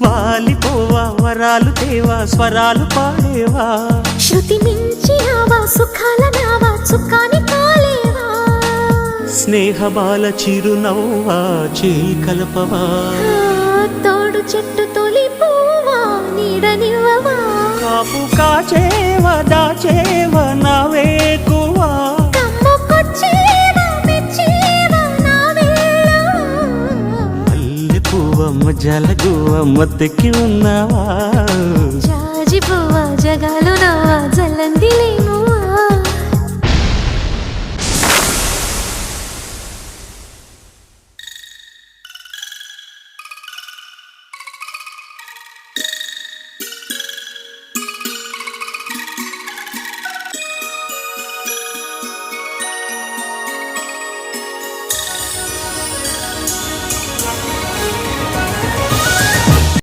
వాలిపోవా వరాలు తేవా స్వరాలు పాడేవా శృతి మించినావా సుఖాల నావా చుక్కాని కాలేవా స్నేహబాల చిరునవ్వా చేయి కలపవా తోడు చెట్టు తొలి పువ్వా నీడనివ్వవా కాపు కాచేవా దాచేవా నా వేకువా కమ్ముకొచ్చేవా మెచ్చేవా నా వేళవా మల్లె పువ్వమ్మ జలగువమ్మ తెక్కి ఉన్నావా జాజి పువ్వా జగాలు నవ్వా జల్లందిలేమో